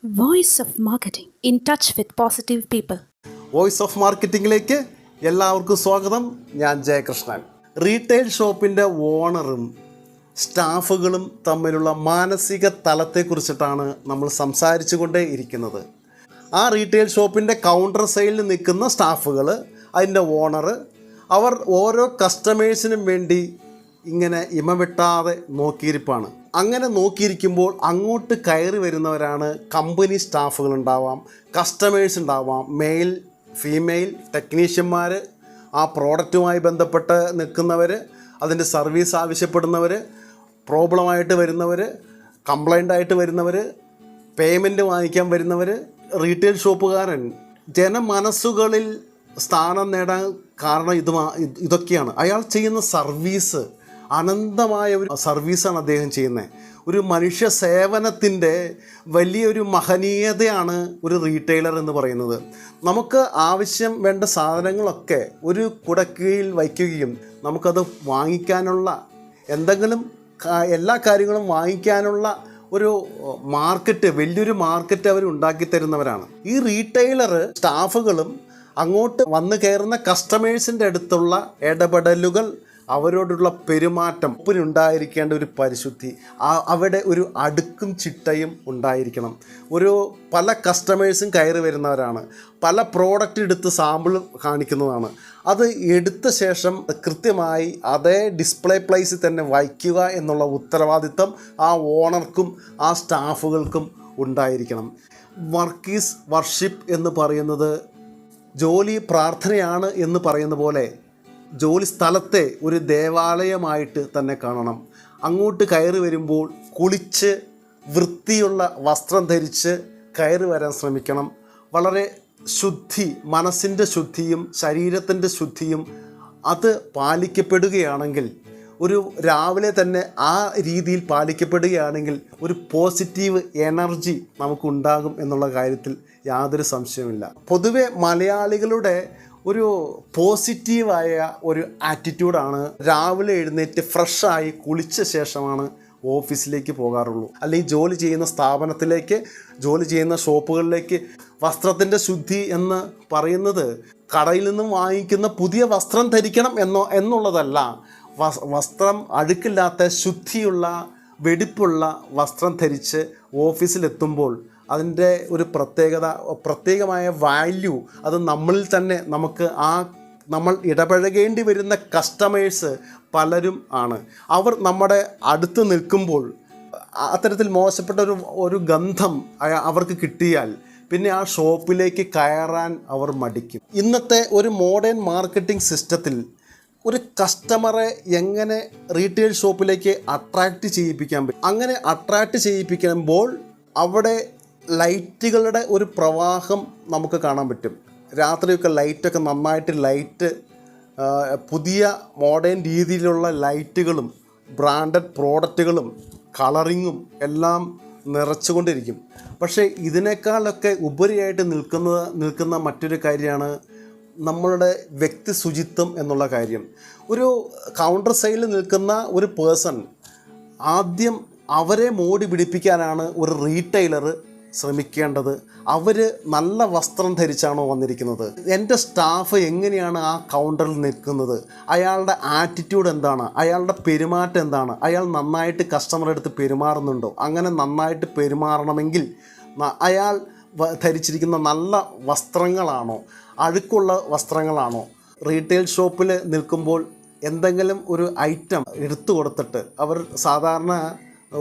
Voice of Marketing, in touch with positive people. Voice of മാർക്കറ്റിങ്ങിലേക്ക് എല്ലാവർക്കും സ്വാഗതം. ഞാൻ ജയകൃഷ്ണൻ. റീറ്റെയിൽ ഷോപ്പിൻ്റെ ഓണറും സ്റ്റാഫുകളും തമ്മിലുള്ള മാനസിക തലത്തെക്കുറിച്ചിട്ടാണ് നമ്മൾ സംസാരിച്ചു കൊണ്ടേ ഇരിക്കുന്നത്. ആ റീറ്റെയിൽ ഷോപ്പിൻ്റെ കൗണ്ടർ സൈഡിൽ നിൽക്കുന്ന സ്റ്റാഫുകൾ, അതിൻ്റെ ഓണർ, അവർ ഓരോ കസ്റ്റമേഴ്സിനും വേണ്ടി ഇങ്ങനെ ഇമവെട്ടാതെ നോക്കിയിരിപ്പാണ്. അങ്ങനെ നോക്കിയിരിക്കുമ്പോൾ അങ്ങോട്ട് കയറി വരുന്നവരാണ് കമ്പനി സ്റ്റാഫുകളുണ്ടാവാം, കസ്റ്റമേഴ്സ് ഉണ്ടാവാം, മെയിൽ ഫീമെയിൽ ടെക്നീഷ്യന്മാർ, ആ പ്രോഡക്റ്റുമായി ബന്ധപ്പെട്ട് നിൽക്കുന്നവർ, അതിൻ്റെ സർവീസ് ആവശ്യപ്പെടുന്നവർ, പ്രോബ്ലമായിട്ട് വരുന്നവർ, കംപ്ലൈൻ്റായിട്ട് വരുന്നവർ, പേയ്മെൻറ്റ് വാങ്ങിക്കാൻ വരുന്നവർ. റീറ്റെയിൽ ഷോപ്പുകാരൻ ജനമനസ്സുകളിൽ സ്ഥാനം നേടാൻ കാരണം ഇതൊക്കെയാണ്. അയാൾ ചെയ്യുന്ന സർവീസ് അനന്തമായ ഒരു സർവീസാണ് അദ്ദേഹം ചെയ്യുന്നത്. ഒരു മനുഷ്യ സേവനത്തിൻ്റെ വലിയൊരു മഹനീയതയാണ് ഒരു റീറ്റെയിലർ എന്ന് പറയുന്നത്. നമുക്ക് ആവശ്യം വേണ്ട സാധനങ്ങളൊക്കെ ഒരു കുടക്കീഴിൽ വയ്ക്കുകയും നമുക്കത് വാങ്ങിക്കാനുള്ള എല്ലാ കാര്യങ്ങളും വാങ്ങിക്കാനുള്ള ഒരു മാർക്കറ്റ്, വലിയൊരു മാർക്കറ്റ് അവർ ഉണ്ടാക്കി തരുന്നവരാണ്. ഈ റീറ്റെയിലർ സ്റ്റാഫുകളും അങ്ങോട്ട് വന്നു കയറുന്ന കസ്റ്റമേഴ്സിൻ്റെ അടുത്തുള്ള ഇടപെടലുകൾ, അവരോടുള്ള പെരുമാറ്റം, ഉണ്ടായിരിക്കേണ്ട ഒരു പരിശുദ്ധി, അവിടെ ഒരു അടുക്കും ചിട്ടയും ഉണ്ടായിരിക്കണം. പല കസ്റ്റമേഴ്സും കയറി വരുന്നവരാണ്, പല പ്രോഡക്റ്റ് എടുത്ത് സാമ്പിൾ കാണിക്കുന്നതാണ്. അത് എടുത്ത ശേഷം കൃത്യമായി അതേ ഡിസ്പ്ലേ പ്ലേസിൽ തന്നെ വയ്ക്കുക എന്നുള്ള ഉത്തരവാദിത്തം ആ ഓണർക്കും ആ സ്റ്റാഫുകൾക്കും ഉണ്ടായിരിക്കണം. വർക്ക് ഈസ് വർഷിപ്പ് എന്ന് പറയുന്നത് ജോലി പ്രാർത്ഥനയാണ് എന്ന് പറയുന്ന പോലെ ജോലി സ്ഥലത്തെ ഒരു ദേവാലയമായിട്ട് തന്നെ കാണണം. അങ്ങോട്ട് കയറി വരുമ്പോൾ കുളിച്ച് വൃത്തിയുള്ള വസ്ത്രം ധരിച്ച് കയറി വരാൻ ശ്രമിക്കണം. വളരെ ശുദ്ധി, മനസ്സിൻ്റെ ശുദ്ധിയും ശരീരത്തിൻ്റെ ശുദ്ധിയും അത് പാലിക്കപ്പെടുകയാണെങ്കിൽ, രാവിലെ തന്നെ ആ രീതിയിൽ പാലിക്കപ്പെടുകയാണെങ്കിൽ ഒരു പോസിറ്റീവ് എനർജി നമുക്കുണ്ടാകും എന്നുള്ള കാര്യത്തിൽ യാതൊരു സംശയവുമില്ല. പൊതുവെ മലയാളികളുടെ ഒരു പോസിറ്റീവായ ഒരു ആറ്റിറ്റ്യൂഡാണ് രാവിലെ എഴുന്നേറ്റ് ഫ്രഷായി കുളിച്ച ശേഷമാണ് ഓഫീസിലേക്ക് പോകാറുള്ളൂ, അല്ലെങ്കിൽ ജോലി ചെയ്യുന്ന സ്ഥാപനത്തിലേക്ക്, ജോലി ചെയ്യുന്ന ഷോപ്പുകളിലേക്ക്. വസ്ത്രത്തിൻ്റെ ശുദ്ധി എന്ന് പറയുന്നത് കടയിൽ നിന്നും വാങ്ങിക്കുന്ന പുതിയ വസ്ത്രം ധരിക്കണം എന്നുള്ളതല്ല. വസ്ത്രം അഴുക്കില്ലാത്ത ശുദ്ധിയുള്ള വെടിപ്പുള്ള വസ്ത്രം ധരിച്ച് ഓഫീസിലെത്തുമ്പോൾ അതിൻ്റെ ഒരു പ്രത്യേകമായ വാല്യൂ അത് നമ്മളിൽ തന്നെ നമ്മൾ ഇടപഴകേണ്ടി വരുന്ന കസ്റ്റമേഴ്സ് പലരും ആണ്. അവർ നമ്മുടെ അടുത്ത് നിൽക്കുമ്പോൾ അത്തരത്തിൽ മോശപ്പെട്ട ഒരു ഗന്ധം അവർക്ക് കിട്ടിയാൽ പിന്നെ ആ ഷോപ്പിലേക്ക് കയറാൻ അവർ മടിക്കും. ഇന്നത്തെ ഒരു മോഡേൺ മാർക്കറ്റിംഗ് സിസ്റ്റത്തിൽ ഒരു കസ്റ്റമറെ എങ്ങനെ റീറ്റെയിൽ ഷോപ്പിലേക്ക് അട്രാക്റ്റ് ചെയ്യിപ്പിക്കാൻ പറ്റും? അങ്ങനെ അട്രാക്റ്റ് ചെയ്യിപ്പിക്കുമ്പോൾ അവിടെ ലൈറ്റുകളുടെ ഒരു പ്രവാഹം നമുക്ക് കാണാൻ പറ്റും. രാത്രിയൊക്കെ ലൈറ്റൊക്കെ നന്നായിട്ട് പുതിയ മോഡേൺ രീതിയിലുള്ള ലൈറ്റുകളും ബ്രാൻഡഡ് പ്രോഡക്റ്റുകളും കളറിങ്ങും എല്ലാം നിറച്ചുകൊണ്ടിരിക്കും. പക്ഷേ ഇതിനേക്കാളൊക്കെ ഉപരിയായിട്ട് നിൽക്കുന്ന മറ്റൊരു കാര്യമാണ് നമ്മളുടെ വ്യക്തി ശുചിത്വം എന്നുള്ള കാര്യം. ഒരു കൗണ്ടർ സൈഡിൽ നിൽക്കുന്ന ഒരു പേഴ്സൺ, ആദ്യം അവരെ മോടി പിടിപ്പിക്കാനാണ് ഒരു റീറ്റെയിലർ ശ്രമിക്കേണ്ടത്. അവർ നല്ല വസ്ത്രം ധരിച്ചാണോ വന്നിരിക്കുന്നത്, എൻ്റെ സ്റ്റാഫ് എങ്ങനെയാണ് ആ കൗണ്ടറിൽ നിൽക്കുന്നത്, അയാളുടെ ആറ്റിറ്റ്യൂഡ് എന്താണ്, അയാളുടെ പെരുമാറ്റം എന്താണ്, അയാൾ നന്നായിട്ട് കസ്റ്റമറുടെ അടുത്ത് പെരുമാറുന്നുണ്ടോ? അങ്ങനെ നന്നായിട്ട് പെരുമാറണമെങ്കിൽ അയാൾ ധരിച്ചിരിക്കുന്ന നല്ല വസ്ത്രങ്ങളാണോ, അഴുക്കുള്ള വസ്ത്രങ്ങളാണോ? റീറ്റെയിൽ ഷോപ്പിൽ നിൽക്കുമ്പോൾ എന്തെങ്കിലും ഒരു ഐറ്റം എടുത്തു കൊടുത്തിട്ട്, അവർ സാധാരണ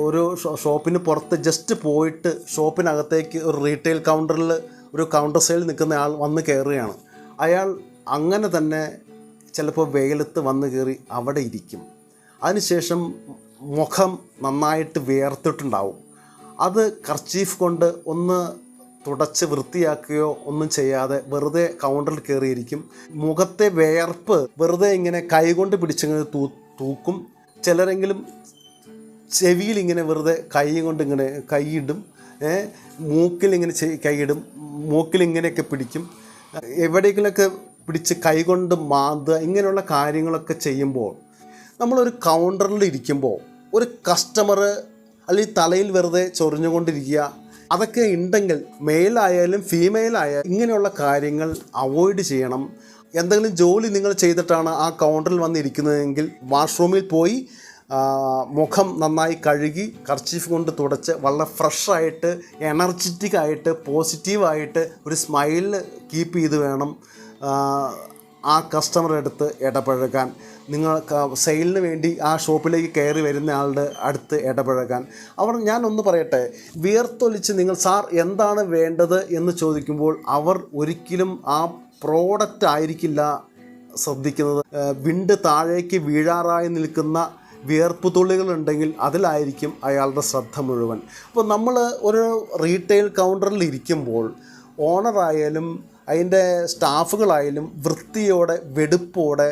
ഒരു ഷോപ്പിന് പുറത്ത് ജസ്റ്റ് പോയിട്ട് ഷോപ്പിനകത്തേക്ക് ഒരു റീറ്റെയിൽ കൗണ്ടറിൽ ഒരു കൗണ്ടർ സൈഡിൽ നിൽക്കുന്ന ആൾ വന്ന് കയറുകയാണ്. അയാൾ അങ്ങനെ തന്നെ ചിലപ്പോൾ വെയിലത്ത് വന്ന് കയറി അവിടെ ഇരിക്കും. അതിനുശേഷം മുഖം നന്നായിട്ട് വിയർത്തിട്ടുണ്ടാവും. അത് കർച്ചീഫ് കൊണ്ട് ഒന്ന് തുടച്ച് വൃത്തിയാക്കുകയോ ഒന്നും ചെയ്യാതെ വെറുതെ കൗണ്ടറിൽ കയറിയിരിക്കും. മുഖത്തെ വിയർപ്പ് വെറുതെ ഇങ്ങനെ കൈകൊണ്ട് പിടിച്ചിങ്ങനെ തൂക്കും. ചിലരെങ്കിലും ചെവിയിലിങ്ങനെ വെറുതെ കൈ കൊണ്ട് ഇങ്ങനെ കൈയിടും, മൂക്കിലിങ്ങനെ കൈയിടും, മൂക്കിലിങ്ങനെയൊക്കെ പിടിക്കും, എവിടെയെങ്കിലുമൊക്കെ പിടിച്ച് കൈകൊണ്ട് മാന്തുക. ഇങ്ങനെയുള്ള കാര്യങ്ങളൊക്കെ ചെയ്യുമ്പോൾ, നമ്മളൊരു കൗണ്ടറിൽ ഇരിക്കുമ്പോൾ ഒരു കസ്റ്റമർ അല്ലെങ്കിൽ തലയിൽ വെറുതെ ചൊറിഞ്ഞുകൊണ്ടിരിക്കുക, അതൊക്കെ ഉണ്ടെങ്കിൽ മെയിലായാലും ഫീമെയിലായാലും ഇങ്ങനെയുള്ള കാര്യങ്ങൾ അവോയ്ഡ് ചെയ്യണം. എന്തെങ്കിലും ജോലി നിങ്ങൾ ചെയ്തിട്ടാണ് ആ കൗണ്ടറിൽ വന്നിരിക്കുന്നതെങ്കിൽ വാഷ്റൂമിൽ പോയി മുഖം നന്നായി കഴുകി കർച്ചീഫ് കൊണ്ട് തുടച്ച് വളരെ ഫ്രഷായിട്ട് എനർജറ്റിക് ആയിട്ട് പോസിറ്റീവായിട്ട് ഒരു സ്മൈൽ കീപ്പ് ചെയ്ത് വേണം ആ കസ്റ്റമറുടെ അടുത്ത് ഇടപഴകാൻ. നിങ്ങൾ സെയിലിന് വേണ്ടി ആ ഷോപ്പിലേക്ക് കയറി വരുന്ന ആളുടെ അടുത്ത് ഇടപഴകാൻ. ഞാനൊന്ന് പറയട്ടെ, വിയർത്തൊലിച്ച് നിങ്ങൾ സാർ എന്താണ് വേണ്ടത് എന്ന് ചോദിക്കുമ്പോൾ അവർ ഒരിക്കലും ആ പ്രോഡക്റ്റ് ആയിരിക്കില്ല ശ്രദ്ധിക്കുന്നത്. വിണ്ട് താഴേക്ക് വീഴാറായി നിൽക്കുന്ന വിയർപ്പ് തുള്ളികളുണ്ടെങ്കിൽ അതിലായിരിക്കും അയാളുടെ ശ്രദ്ധ മുഴുവൻ. അപ്പോൾ നമ്മൾ ഒരു റീറ്റെയിൽ കൗണ്ടറിൽ ഇരിക്കുമ്പോൾ ഓണറായാലും അതിൻ്റെ സ്റ്റാഫുകളായാലും വൃത്തിയോടെ വെടുപ്പോടെ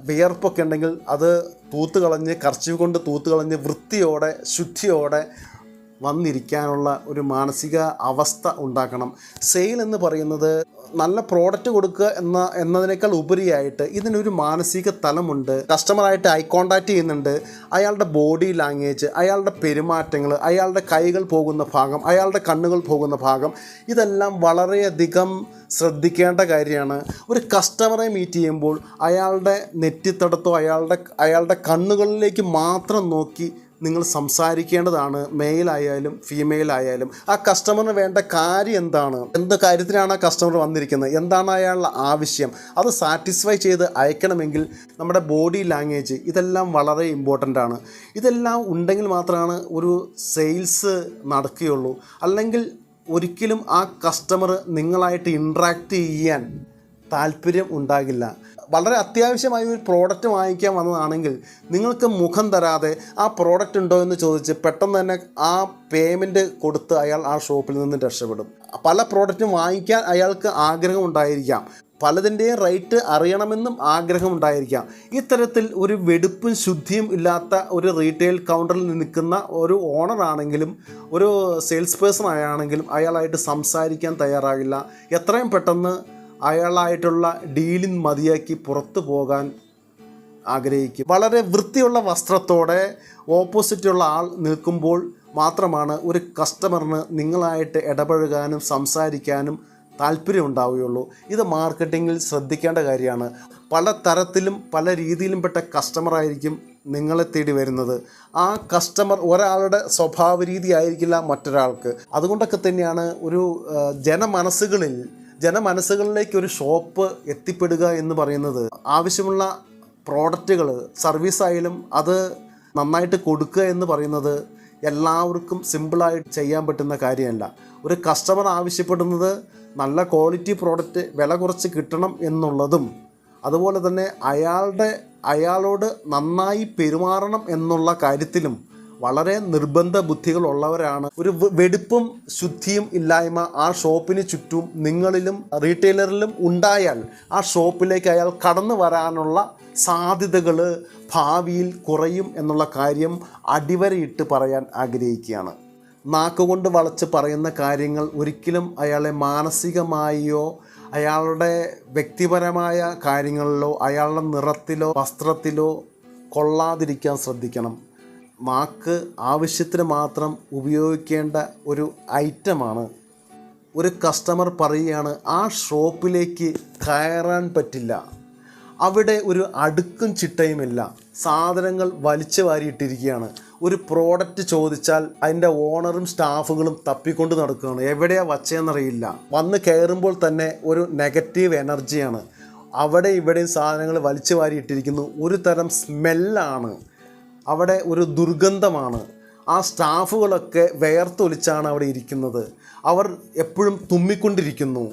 വിയർപ്പൊക്കെ ഉണ്ടെങ്കിൽ അത് തൂത്തുകളഞ്ഞ് കർച്ചീഫ് കൊണ്ട് തൂത്തുകളഞ്ഞ് വൃത്തിയോടെ ശുദ്ധിയോടെ വന്നിരിക്കാനുള്ള ഒരു മാനസിക അവസ്ഥ ഉണ്ടാക്കണം. സെയിൽ എന്ന് പറയുന്നത് നല്ല പ്രോഡക്റ്റ് കൊടുക്കുക എന്നതിനേക്കാൾ ഉപരിയായിട്ട് ഇതിനൊരു മാനസിക തലമുണ്ട്. കസ്റ്റമറായിട്ട് ഐ കോണ്ടാക്റ്റ് ചെയ്യുന്നുണ്ട്. അയാളുടെ ബോഡി ലാംഗ്വേജ്, അയാളുടെ പെരുമാറ്റങ്ങൾ, അയാളുടെ കൈകൾ പോകുന്ന ഭാഗം, അയാളുടെ കണ്ണുകൾ പോകുന്ന ഭാഗം, ഇതെല്ലാം വളരെയധികം ശ്രദ്ധിക്കേണ്ട കാര്യമാണ്. ഒരു കസ്റ്റമറെ മീറ്റ് ചെയ്യുമ്പോൾ അയാളുടെ നെറ്റിത്തടത്തോ അയാളുടെ കണ്ണുകളിലേക്ക് മാത്രം നോക്കി നിങ്ങൾ സംസാരിക്കേണ്ടതാണ്. മെയിലായാലും ഫീമെയിലായാലും ആ കസ്റ്റമറിന് വേണ്ട കാര്യം എന്താണ്, എന്ത് കാര്യത്തിനാണ് ആ കസ്റ്റമർ വന്നിരിക്കുന്നത്, എന്താണ് അയാളുടെ ആവശ്യം, അത് സാറ്റിസ്ഫൈ ചെയ്ത് അയക്കണമെങ്കിൽ നമ്മുടെ ബോഡി ലാംഗ്വേജ് ഇതെല്ലാം വളരെ ഇമ്പോർട്ടൻ്റ് ആണ്. ഇതെല്ലാം ഉണ്ടെങ്കിൽ മാത്രമാണ് ഒരു സെയിൽസ് നടക്കുകയുള്ളൂ. അല്ലെങ്കിൽ ഒരിക്കലും ആ കസ്റ്റമർ നിങ്ങളായിട്ട് ഇൻട്രാക്റ്റ് ചെയ്യാൻ താല്പര്യം ഉണ്ടാകില്ല. വളരെ അത്യാവശ്യമായി ഒരു പ്രോഡക്റ്റ് വാങ്ങിക്കാൻ വന്നതാണെങ്കിൽ നിങ്ങൾക്ക് മുഖം തരാതെ ആ പ്രോഡക്റ്റ് ഉണ്ടോ എന്ന് ചോദിച്ച് പെട്ടെന്ന് തന്നെ ആ പേയ്മെൻറ്റ് കൊടുത്ത് അയാൾ ആ ഷോപ്പിൽ നിന്ന് രക്ഷപ്പെടും. പല പ്രോഡക്റ്റും വാങ്ങിക്കാൻ അയാൾക്ക് ആഗ്രഹം ഉണ്ടായിരിക്കാം, പലതിൻ്റെയും റേറ്റ് അറിയണമെന്നും ആഗ്രഹമുണ്ടായിരിക്കാം. ഇത്തരത്തിൽ ഒരു വെടുപ്പും ശുദ്ധിയും ഇല്ലാത്ത ഒരു റീറ്റെയിൽ കൗണ്ടറിൽ നിൽക്കുന്ന ഒരു ഓണറാണെങ്കിലും ഒരു സെയിൽസ് പേഴ്സൺ ആണെങ്കിലും അയാളായിട്ട് സംസാരിക്കാൻ തയ്യാറാകില്ല. എത്രയും പെട്ടെന്ന് അയാളായിട്ടുള്ള ഡീലിംഗ് മതിയാക്കി പുറത്തു പോകാൻ ആഗ്രഹിക്കും. വളരെ വൃത്തിയുള്ള വസ്ത്രത്തോടെ ഓപ്പോസിറ്റുള്ള ആൾ നിൽക്കുമ്പോൾ മാത്രമാണ് ഒരു കസ്റ്റമറിന് നിങ്ങളായിട്ട് ഇടപഴകാനും സംസാരിക്കാനും താല്പര്യം ഉണ്ടാവുകയുള്ളൂ. ഇത് മാർക്കറ്റിങ്ങിൽ ശ്രദ്ധിക്കേണ്ട കാര്യമാണ്. പല തരത്തിലും പല രീതിയിലും പെട്ട കസ്റ്റമറായിരിക്കും നിങ്ങളെ തേടി വരുന്നത്. ആ കസ്റ്റമർ ഒരാളുടെ സ്വഭാവ രീതി ആയിരിക്കില്ല മറ്റൊരാൾക്ക്. അതുകൊണ്ടൊക്കെ തന്നെയാണ് ഒരു ജനമനസ്സുകളിലേക്ക് ഒരു ഷോപ്പ് എത്തിപ്പെടുക എന്ന് പറയുന്നത്. ആവശ്യമുള്ള പ്രോഡക്റ്റുകൾ, സർവീസായാലും അത് നന്നായിട്ട് കൊടുക്കുക എന്ന് പറയുന്നത് എല്ലാവർക്കും സിമ്പിളായിട്ട് ചെയ്യാൻ പറ്റുന്ന കാര്യമല്ല. ഒരു കസ്റ്റമർ ആവശ്യപ്പെടുന്നത് നല്ല ക്വാളിറ്റി പ്രോഡക്റ്റ് വില കുറച്ച് കിട്ടണം എന്നുള്ളതും അതുപോലെ തന്നെ അയാളോട് നന്നായി പെരുമാറണം എന്നുള്ള കാര്യത്തിലും വളരെ നിർബന്ധ ബുദ്ധികളുള്ളവരാണ്. ഒരു വെടുപ്പും ശുദ്ധിയും ഇല്ലായ്മ ആ ഷോപ്പിന് ചുറ്റും നിങ്ങളിലും റീറ്റെയിലറിലും ഉണ്ടായാൽ ആ ഷോപ്പിലേക്ക് അയാൾ കടന്നു വരാനുള്ള സാധ്യതകൾ ഭാവിയിൽ കുറയും എന്നുള്ള കാര്യം അടിവരയിട്ട് പറയാൻ ആഗ്രഹിക്കുകയാണ്. നാക്കുകൊണ്ട് വളച്ച് പറയുന്ന കാര്യങ്ങൾ ഒരിക്കലും അയാളെ മാനസികമായോ അയാളുടെ വ്യക്തിപരമായ കാര്യങ്ങളിലോ അയാളുടെ നിറത്തിലോ വസ്ത്രത്തിലോ കൊള്ളാതിരിക്കാൻ ശ്രദ്ധിക്കണം. നാക്ക് ആവശ്യത്തിന് മാത്രം ഉപയോഗിക്കേണ്ട ഒരു ഐറ്റമാണ്. ഒരു കസ്റ്റമർ പറയുകയാണ് ആ ഷോപ്പിലേക്ക് കയറാൻ പറ്റില്ല, അവിടെ ഒരു അടുക്കും ചിട്ടയുമില്ല, സാധനങ്ങൾ വലിച്ചു വാരിയിട്ടിരിക്കുകയാണ്. ഒരു പ്രോഡക്റ്റ് ചോദിച്ചാൽ അതിൻ്റെ ഓണറും സ്റ്റാഫുകളും തപ്പിക്കൊണ്ട് നടക്കുകയാണ്, എവിടെയാണ് വച്ചതെന്നറിയില്ല. വന്ന് കയറുമ്പോൾ തന്നെ ഒരു നെഗറ്റീവ് എനർജിയാണ്. അവിടെ ഇവിടെയും സാധനങ്ങൾ വലിച്ചു വാരിയിട്ടിരിക്കുന്നു, ഒരു തരം സ്മെല്ലാണ്, അവിടെ ഒരു ദുർഗന്ധമാണ്. ആ സ്റ്റാഫുകളൊക്കെ വേർത്തൊലിച്ചാണ് അവിടെ ഇരിക്കുന്നത്. അവർ എപ്പോഴും തുമ്മിക്കൊണ്ടിരിക്കുന്നു,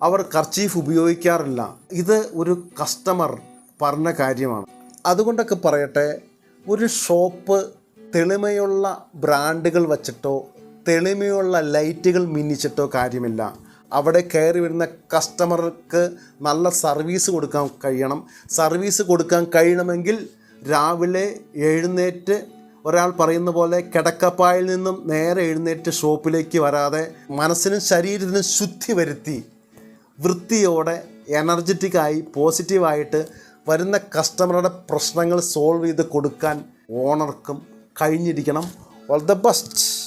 അവർ കർച്ചീഫ് ഉപയോഗിക്കാറില്ല. ഇത് ഒരു കസ്റ്റമർ പറഞ്ഞ കാര്യമാണ്. അതുകൊണ്ടൊക്കെ പറയട്ടെ, ഒരു ഷോപ്പ് തെളിമയുള്ള ബ്രാൻഡുകൾ വച്ചിട്ടോ തെളിമയുള്ള ലൈറ്റുകൾ മിന്നിച്ചിട്ടോ കാര്യമില്ല. അവിടെ കയറി വരുന്ന കസ്റ്റമർക്ക് നല്ല സർവീസ് കൊടുക്കാൻ കഴിയണം. സർവീസ് കൊടുക്കാൻ കഴിയണമെങ്കിൽ രാവിലെ എഴുന്നേറ്റ് ഒരാൾ പറയുന്ന പോലെ കിടക്കപ്പായിൽ നിന്നും നേരെ എഴുന്നേറ്റ് ഷോപ്പിലേക്ക് വരാതെ മനസ്സിനും ശരീരത്തിനും ശുദ്ധി വരുത്തി വൃത്തിയോടെ എനർജറ്റിക്കായി പോസിറ്റീവായിട്ട് വരുന്ന കസ്റ്റമറുടെ പ്രശ്നങ്ങൾ സോൾവ് ചെയ്ത് കൊടുക്കാൻ ഓണർക്കും കഴിഞ്ഞിരിക്കണം. All the best.